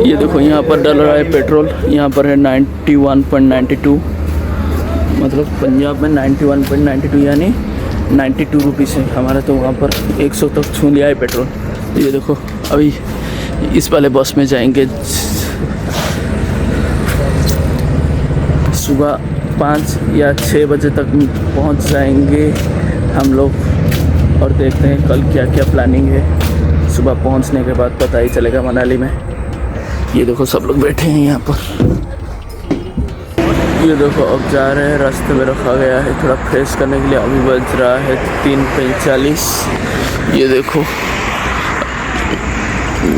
ये देखो यहाँ पर डल रहा है पेट्रोल, यहाँ पर है 91.92, मतलब पंजाब में 91.92 यानी 92 रुपीज़ है। हमारा तो वहाँ पर 100 तक छू लिया है पेट्रोल। ये देखो अभी इस वाले बस में जाएंगे, सुबह 5 या 6 बजे तक पहुँच जाएंगे हम लोग, और देखते हैं कल क्या क्या प्लानिंग है। सुबह पहुँचने के बाद पता ही चलेगा मनाली में। ये देखो सब लोग बैठे हैं यहाँ पर। ये देखो अब जा रहे हैं, रास्ते में रखा गया है थोड़ा फ्रेश करने के लिए। अभी बज रहा है 3:45। ये देखो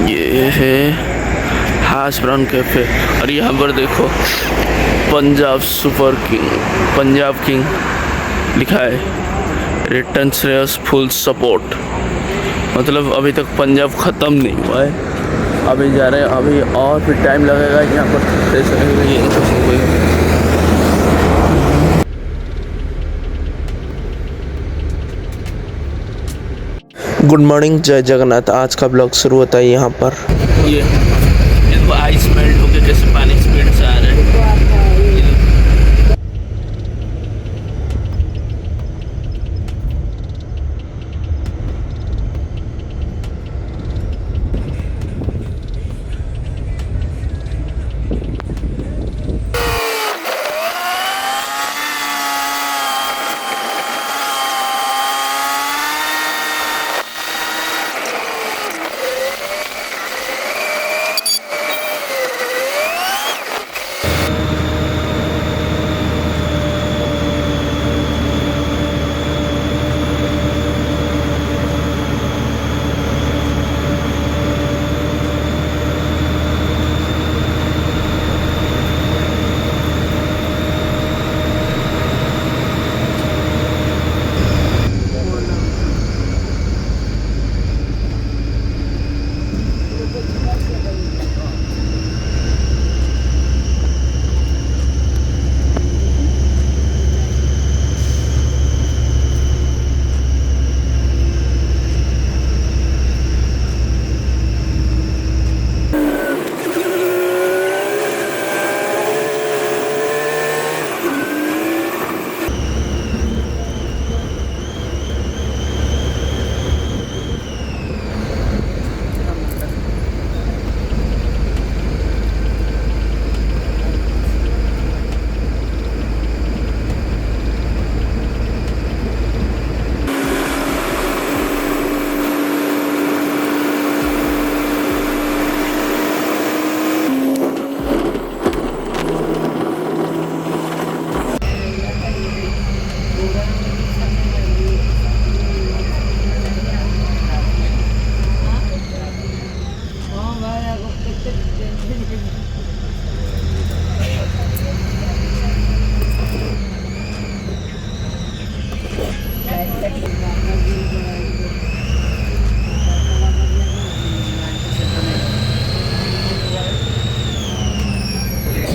ये है हाश ब्राउन कैफ़े, और यहाँ पर देखो Punjab super king, Punjab king लिखा है, रिटर्न श्रेयस फुल सपोर्ट। मतलब अभी तक पंजाब ख़त्म नहीं हुआ है, अभी जा रहे हैं, अभी और फिर टाइम लगेगा यहाँ पर फ्रेश होने के लिए। गुड मॉर्निंग, जय जगन्नाथ। आज का ब्लॉग शुरू होता है यहाँ पर। ये देखो आइस मेल्ट होके कैसे पानी स्पीड से आ रहा है।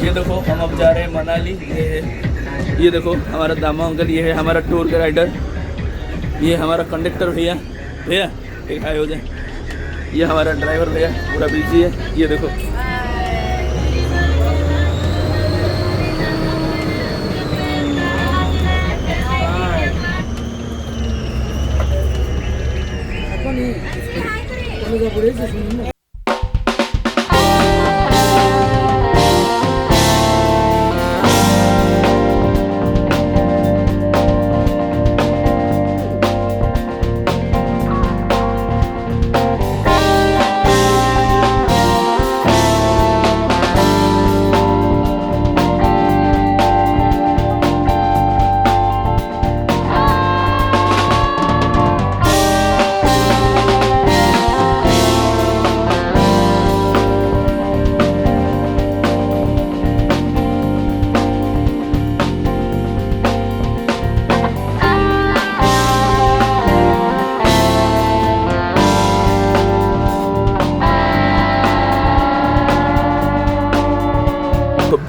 ये देखो हम अब जा रहे हैं मनाली। ये देखो हमारा दामा अंकल, ये है हमारा टूर का राइडर, ये हमारा कंडक्टर भैया, भैया एक हाय हो जाए। ये हमारा ड्राइवर भैया पूरा बिजी है। ये देखो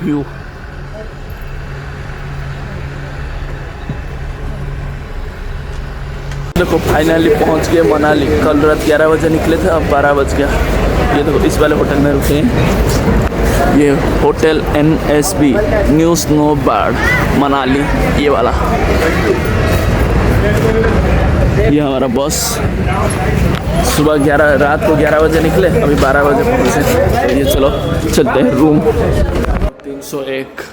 व्यू। देखो देखो फाइनली पहुंच गए मनाली। कल रात 11 बजे निकले थे, अब 12 बज गया। ये देखो इस वाले होटल में रुके हैं। ये hotel NSB new snowbird Manali, ये वाला। ये हमारा बस सुबह रात को 11 बजे निकले, अभी 12 बजे पहुँचे। तो ये चलो चलते हैं रूम 301।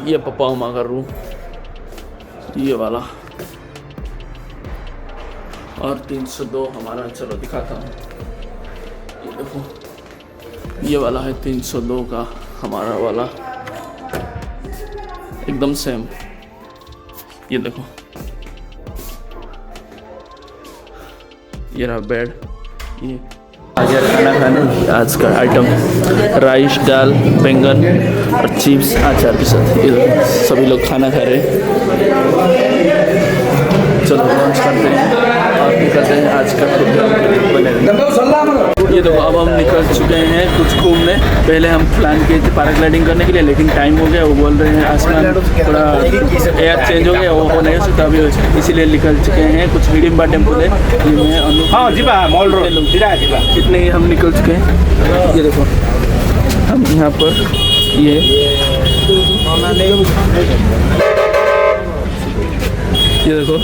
ये पप्पा उमा का रूम, ये वाला। और 302 हमारा। चलो दिखाता हूँ, ये देखो ये वाला है 302 का हमारा वाला, एकदम सेम। ये देखो ये रहा बेड। ये आ गया खाना खाने। आज का आइटम राइस, दाल, बैंगन और चिप्स अचार के साथ। ये देखो सभी लोग खाना खा रहे हैं। चलो लंच करते हैं और निकलते हैं। आज का प्रोग्राम बनेगा। ये देखो अब हम निकल चुके हैं कुछ घूमने। पहले हम प्लान किए थे पैराग्लाइडिंग करने के लिए, लेकिन टाइम हो गया। वो बोल रहे हैं आसमान थोड़ा एयर चेंज हो गया, वो हो नहीं सकता अभी, इसीलिए निकल चुके हैं। कुछ हिडिंबा टेम्पल है, इतने ही हम निकल चुके हैं। ये देखो हम यहाँ पर ये देखो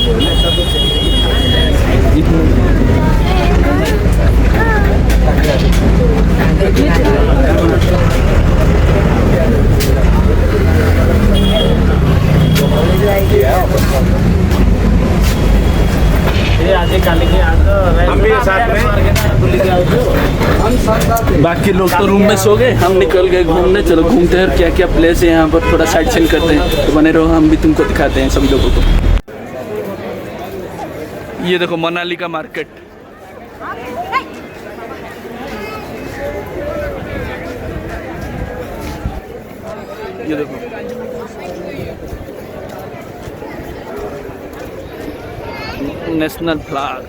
बाकी लोग तो रूम में सो गए, हम निकल गए घूमने। चलो घूमते हैं क्या क्या प्लेस है यहाँ पर, थोड़ा साइड सीन करते हैं। तो बने रहो, हम भी तुमको दिखाते हैं सभी लोगों को। ये देखो मनाली का मार्केट। ये देखो नेशनल फ्लैग।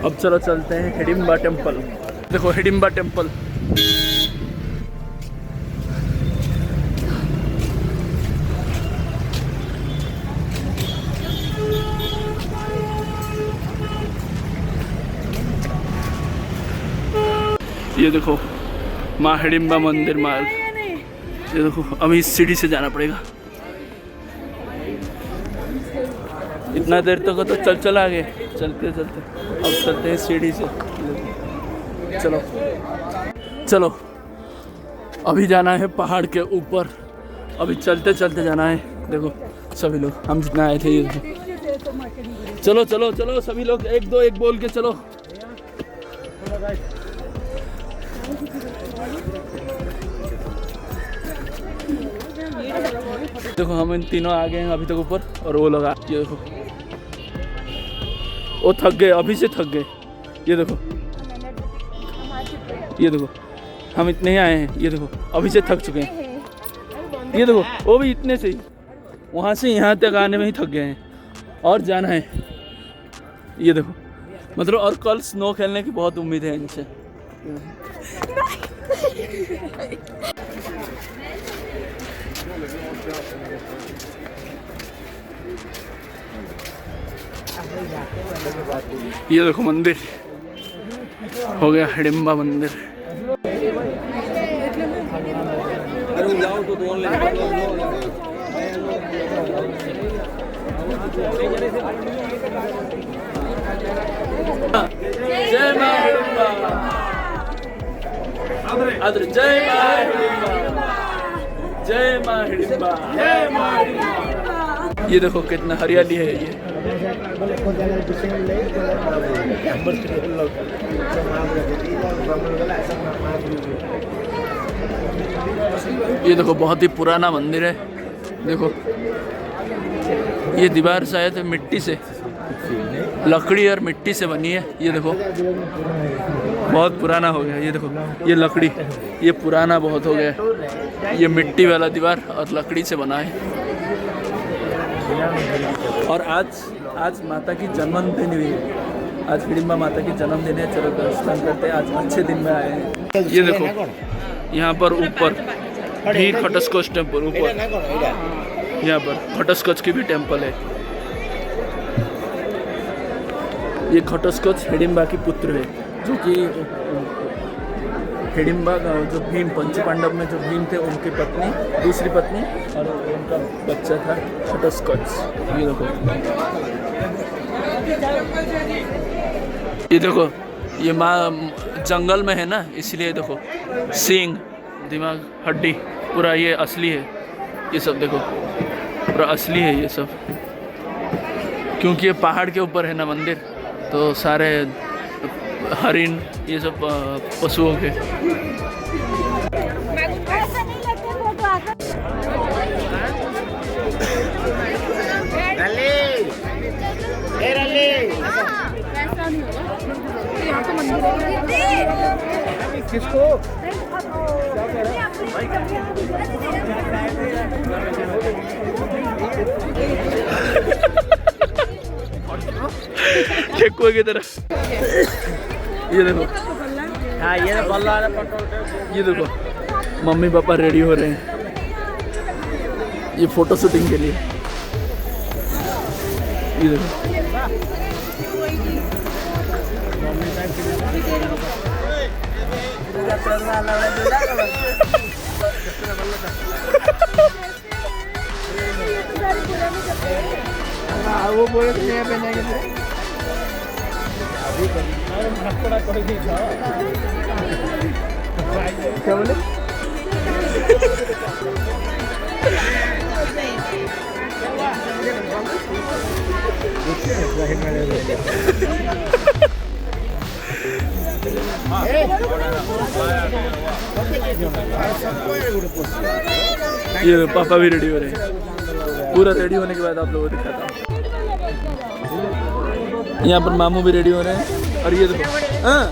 अब चलो चलते हैं हिडिंबा टेम्पल। देखो हिडिंबा टेम्पल। ये देखो माँ हिडिंबा मंदिर मार्ग। ये देखो अभी इस सीढ़ी से जाना पड़ेगा। इतना देर तक तो चल आगे, चलते चलते अब चलते हैं सीढ़ी से। चलो चलो अभी जाना है पहाड़ के ऊपर। अभी चलते चलते जाना है। देखो सभी लोग, हम जितना आए थे ये देखो। चलो चलो चलो सभी लोग, एक दो एक बोल के चलो। देखो हम इन तीनों आ गए हैं अभी तक ऊपर, और वो लोग ये देखो वो थक गए, अभी से थक गए। ये देखो ये देखो हम इतने ही आए हैं। ये देखो अभी से थक चुके हैं। ये देखो वो भी इतने से ही, वहाँ से यहाँ तक आने में ही थक गए हैं, और जाना है। ये देखो मतलब, और कल स्नो खेलने की बहुत उम्मीद है इनसे। ये देखो मंदिर हो गया, हिडिंबा मंदिर। जय मां हिडिंबा, जय मां हिडिंबा, जय मां हिडिंबा, जय मां हिडिंबा। ये देखो कितना हरियाली है। ये देखो बहुत ही पुराना मंदिर है। देखो ये दीवार शायद मिट्टी से, लकड़ी और मिट्टी से बनी है। ये देखो बहुत पुराना हो गया। ये देखो ये लकड़ी, ये पुराना बहुत हो गया। ये मिट्टी वाला दीवार और लकड़ी से बना है। और आज माता की जन्मदिन हुई है। आज हिडिंबा माता की जन्मदिन है। चलो दर्शन करते हैं, आज अच्छे दिन में आए हैं। ये देखो यहाँ पर ऊपर भी घटस्कोच टेम्पल ऊपर, यहाँ पर घटस्कोच की भी टेम्पल है। ये घटस्कोच हिडिम्बा की पुत्र है, जो कि हिडिम्बा जो भीम पंचपांडव में जो भीम थे उनकी पत्नी, दूसरी पत्नी, और उनका बच्चा था घटस्कोच। ये देखो, ये देखो, ये माँ जंगल में है ना, इसलिए देखो सींग, दिमाग, हड्डी पूरा ये असली है। ये सब देखो पूरा असली है ये सब, क्योंकि ये पहाड़ के ऊपर है ना मंदिर, तो सारे हरिन ये सब पशुओं के। किसको ठेकुआ की तरह। ये देखो, हाँ ये बल्ला ये देखो मम्मी पापा रेडी हो रहे हैं ये फोटो शूटिंग के लिए। ये देखो, वो बोले थे यहाँ पे नहीं क्या बोले? ये पापा भी रेडी हो रहे हैं। पूरा रेडी होने के बाद आप लोगों को दिखाता हूँ। यहाँ पर मामू भी रेडी हो रहे हैं, और ये देखो हाँ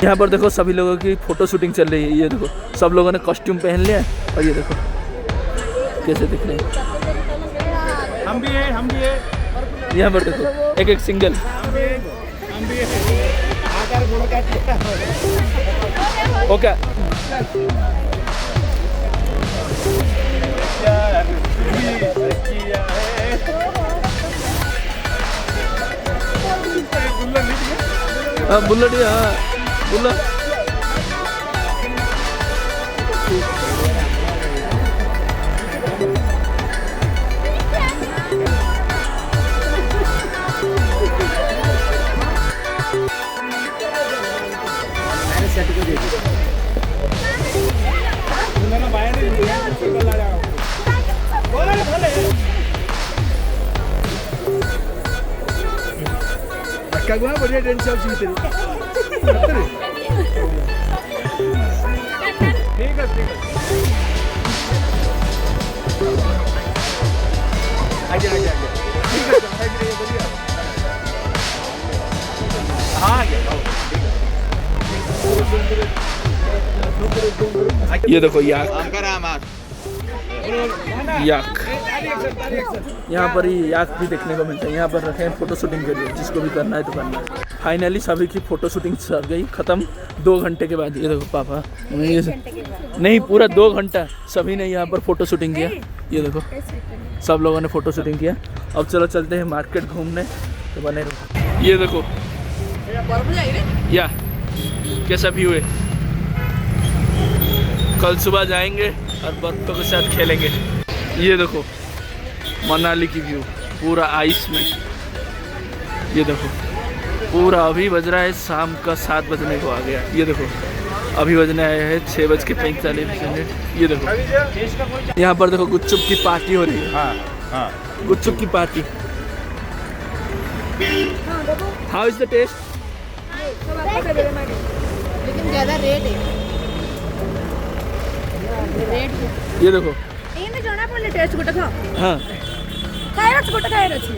यहाँ पर देखो सभी लोगों की फोटो शूटिंग चल रही है। ये देखो सब लोगों ने कॉस्ट्यूम पहन लिया, और ये देखो कैसे दिख रहे हैं। हम भी है, हम भी है। यहाँ पर देखो एक एक सिंगल। ओके हाँ बुल्लट, हाँ bullet. Kagak boleh dan siap sih itu. ठीक है आजा आजा आजा ठीक है बढ़िया हाँ आ गया ये देखो याक, याक यहाँ पर ही याक भी देखने को मिलता है। यहाँ पर रखे हैं फोटो शूटिंग के लिए, जिसको भी करना है तो करना है। फाइनली सभी की फोटो शूटिंग चल गई खत्म 2 घंटे के बाद। ये देखो पापा नहीं पूरा 2 घंटा सभी ने यहाँ पर फोटो शूटिंग किया। ये देखो सब लोगों ने फोटो शूटिंग किया। अब चलो चलते हैं मार्केट घूमने, तो बने रहो। ये देखो या कैसा व्यू है। कल सुबह जाएंगे और बच्चों के साथ खेलेंगे। ये देखो मनाली की व्यू पूरा आइस में। ये देखो पूरा अभी बज रहा है शाम का 7 बजने को आ गया। ये देखो अभी बजने आए हैं 6:45। ये देखो यहाँ पर देखो गुपचुप की पार्टी हो रही है। हाँ गुपचुप की party. How is the taste? लेकिन ज़्यादा रेट है। रेट ये देखो एने जଣା पड़ले टेस्ट गोटे खा हाँ खाएर गोटे खाएर अछि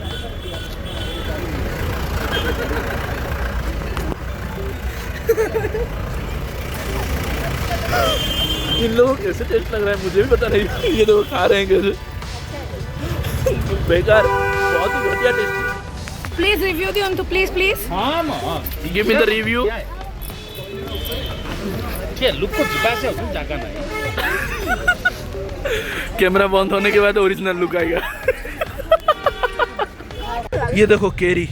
इन लोगों को कैसे टेस्ट लग रहा है मुझे भी पता नहीं। ये तो खा रहे हैं कैसे, बेकार, बहुत ही घटिया टेस्ट। प्लीज रिव्यू दी तो please please give me the review. Camera बंद होने के बाद ओरिजिनल लुक आएगा। ये देखो केरी,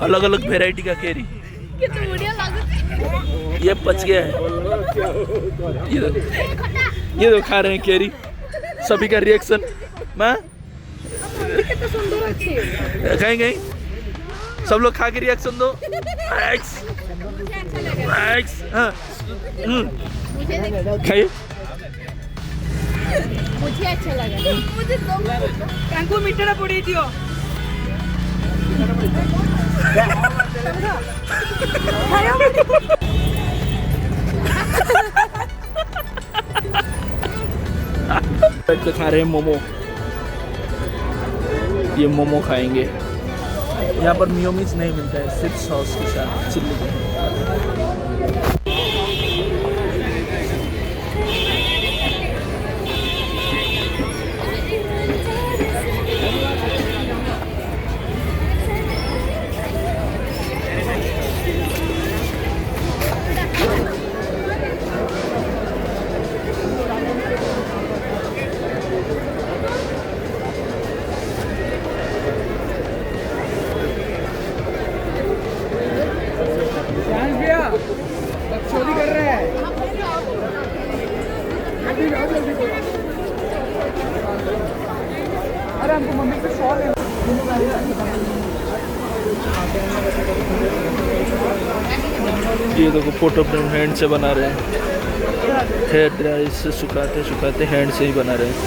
अलग अलग वेराइटी का केरी, कितना बढ़िया लग ये पच गया है। ये तो खा रहे हैं केरी, सभी का रिएक्शन। मैं कितना सुंदर अच्छी है। कहीं सब लोग खा के रिएक्शन दो। एक्स एक्स हाँ खाइए। मुझे अच्छा लगा। मुझे तांको मीठा पड़ी दियो। बैठ के खा रहे हैं मोमो। ये मोमो खाएंगे। यहाँ पर मियोनीज नहीं मिलता है, सिर्फ सॉस के साथ चिल्ली के। चोरी कर रहे हैं। अरे हमको मम्मी से शॉल है। ये देखो फोटो फ्रेम हैंड से बना रहे हैं। हेयर ड्रायर से सुखाते सुखाते हैंड से ही बना रहे हैं।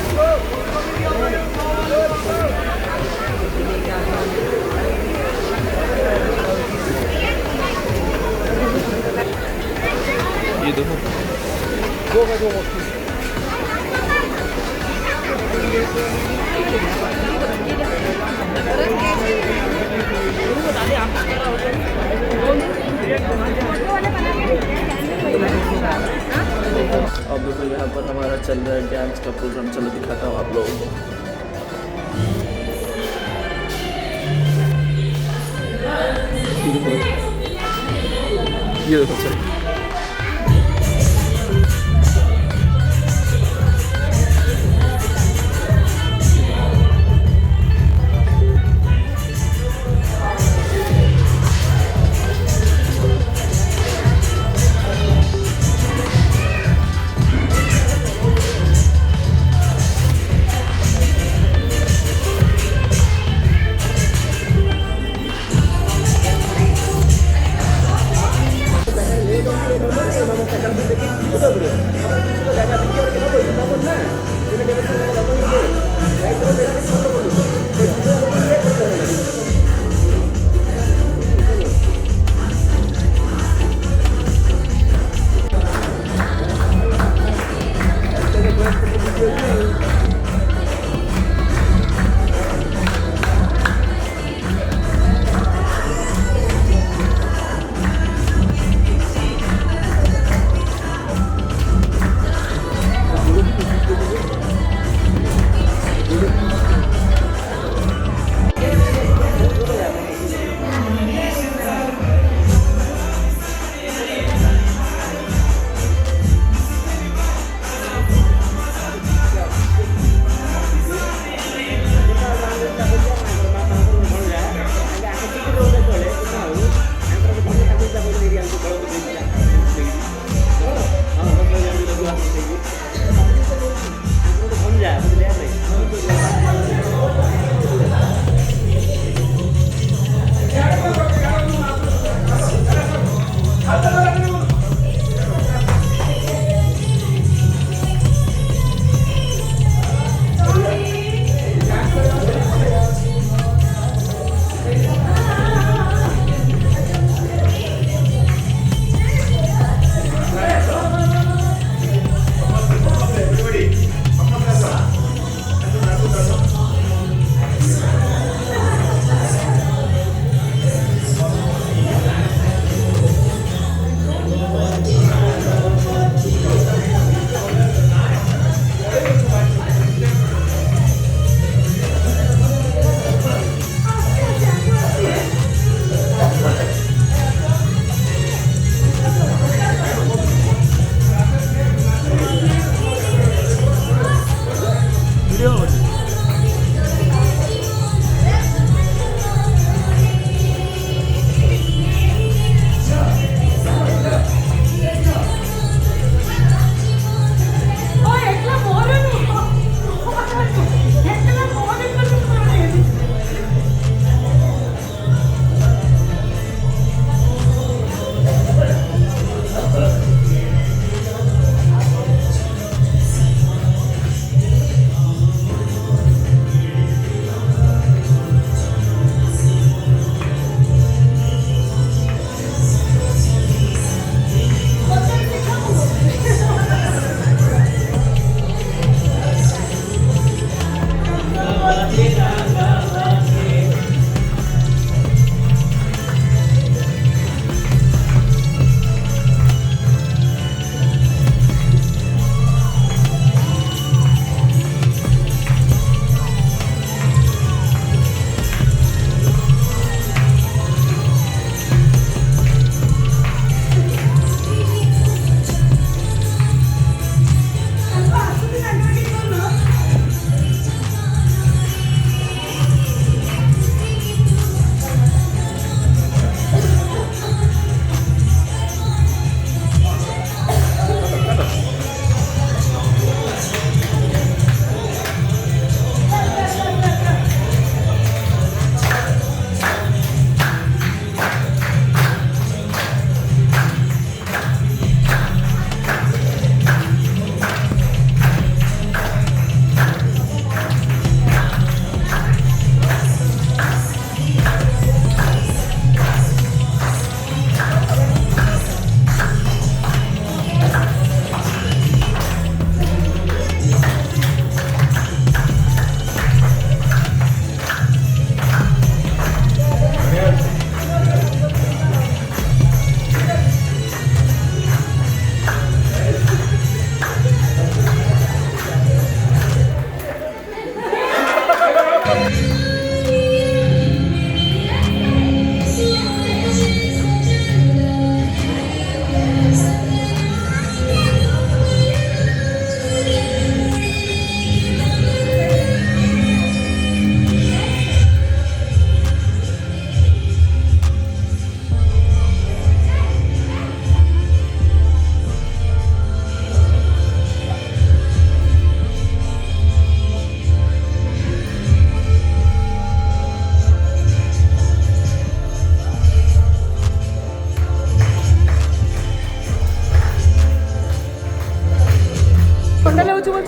ये देखो अब देखो यहाँ पर हमारा चल रहा है डांस का प्रोग्राम। चलो दिखाता हूँ आप लोगों को। ये देखो चल।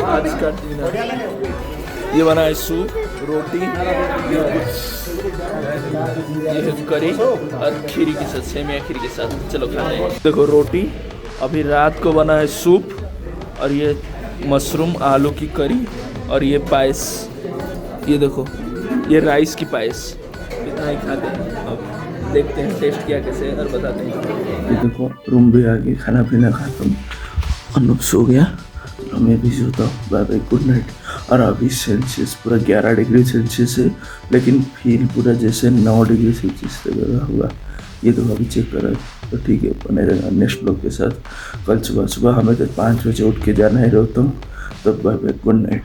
आज का डिनर ये बना है सूप, रोटी, ये है करी और खीरी के साथ, सेमिया खीरी के साथ। चलो खाते हैं। देखो रोटी, अभी रात को बना है सूप और ये मशरूम आलू की करी और ये पायस। ये देखो ये राइस की पायस। इतना ही खाते हैं, अब देखते हैं टेस्ट क्या कैसे है और बताते हैं। ये देखो रूम भी आ गई, खाना पीना खाता हूँ। अनूप सो गया, मैं भी सोता हूँ। Bye bye, good night. और अभी सेल्सियस पूरा 11 डिग्री सेल्सियस है, लेकिन फील पूरा जैसे 9 डिग्री सेल्सियस से लगा हुआ। ये तो अभी चेक करा तो ठीक है। बने रहेगा नेक्स्ट ब्लॉग के साथ। कल सुबह हमें तो 5 बजे उठ के जाना है रोहतक। तब बाय बाय, गुड नाइट।